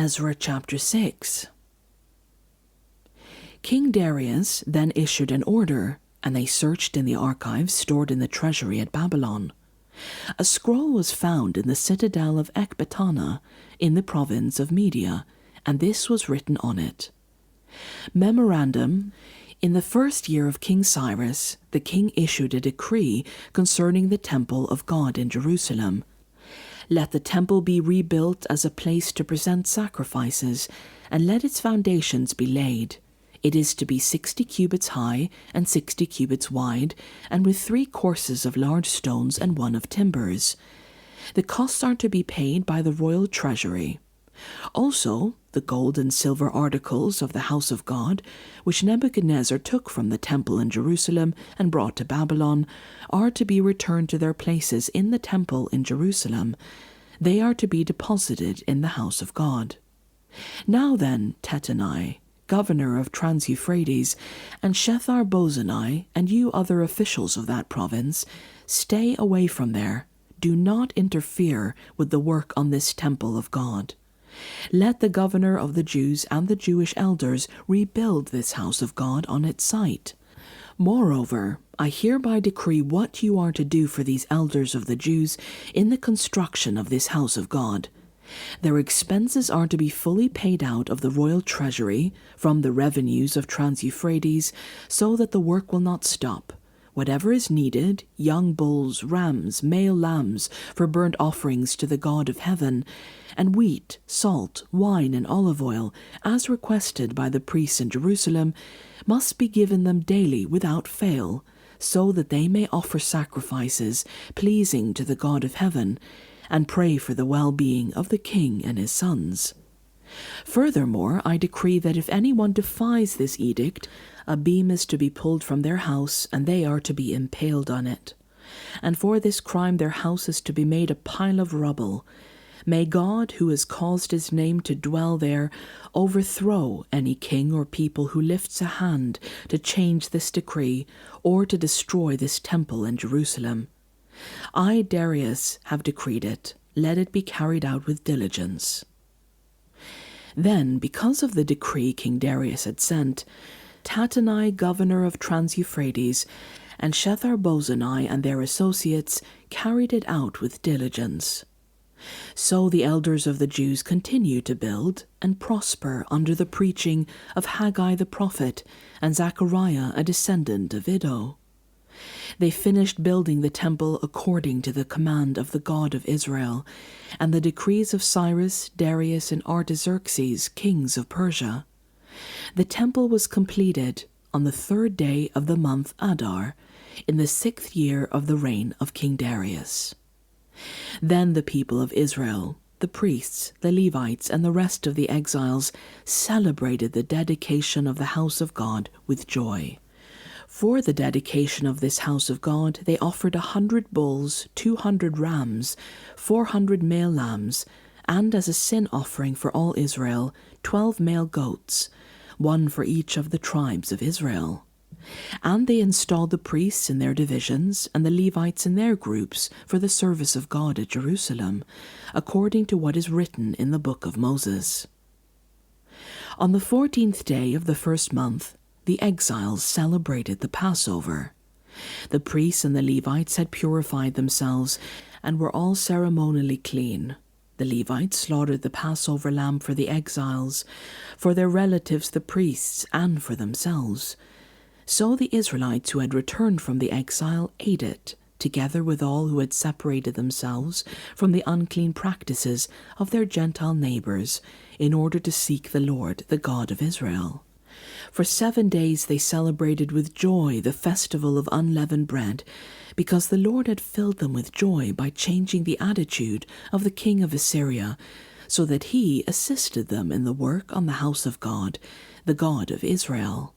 Ezra chapter 6. King Darius then issued an order, and they searched in the archives stored in the treasury at Babylon. A scroll was found in the citadel of Ecbatana in the province of Media, and this was written on it. Memorandum: in the first year of King Cyrus, the king issued a decree concerning the temple of God in Jerusalem. Let the temple be rebuilt as a place to present sacrifices, and let its foundations be laid. It is to be 60 cubits high and 60 cubits wide, and with 3 courses of large stones and 1 of timbers. The costs are to be paid by the royal treasury. Also, the gold and silver articles of the house of God, which Nebuchadnezzar took from the temple in Jerusalem and brought to Babylon, are to be returned to their places in the temple in Jerusalem. They are to be deposited in the house of God. Now then, Tattenai, governor of Trans-Euphrates, and Shethar-Bozenai, and you other officials of that province, stay away from there. Do not interfere with the work on this temple of God. Let the governor of the Jews and the Jewish elders rebuild this house of God on its site. Moreover, I hereby decree what you are to do for these elders of the Jews in the construction of this house of God. Their expenses are to be fully paid out of the royal treasury from the revenues of Trans-Euphrates, so that the work will not stop. Whatever is needed, young bulls, rams, male lambs, for burnt offerings to the God of heaven, and wheat, salt, wine, and olive oil, as requested by the priests in Jerusalem, must be given them daily without fail, so that they may offer sacrifices pleasing to the God of heaven, and pray for the well-being of the king and his sons. Furthermore, I decree that if anyone defies this edict, a beam is to be pulled from their house, and they are to be impaled on it. And for this crime their house is to be made a pile of rubble. May God, who has caused his name to dwell there, overthrow any king or people who lifts a hand to change this decree or to destroy this temple in Jerusalem. I, Darius, have decreed it. Let it be carried out with diligence. Then, because of the decree King Darius had sent, Tattenai, governor of Trans-Euphrates, and Shethar-Bozenai and their associates carried it out with diligence. So the elders of the Jews continued to build and prosper under the preaching of Haggai the prophet and Zechariah, a descendant of Iddo. They finished building the temple according to the command of the God of Israel, and the decrees of Cyrus, Darius, and Artaxerxes, kings of Persia. The temple was completed on the 3rd day of the month Adar, in the 6th year of the reign of King Darius. Then the people of Israel, the priests, the Levites, and the rest of the exiles celebrated the dedication of the house of God with joy. For the dedication of this house of God, they offered 100 bulls, 200 rams, 400 male lambs, and as a sin offering for all Israel, 12 male goats, 1 for each of the tribes of Israel. And they installed the priests in their divisions and the Levites in their groups for the service of God at Jerusalem, according to what is written in the book of Moses. On the 14th day of the 1st month, the exiles celebrated the Passover. The priests and the Levites had purified themselves and were all ceremonially clean. The Levites slaughtered the Passover lamb for the exiles, for their relatives the priests, and for themselves. So the Israelites who had returned from the exile ate it, together with all who had separated themselves from the unclean practices of their Gentile neighbors, in order to seek the Lord, the God of Israel. For 7 days they celebrated with joy the festival of unleavened bread, because the Lord had filled them with joy by changing the attitude of the king of Assyria, so that he assisted them in the work on the house of God, the God of Israel.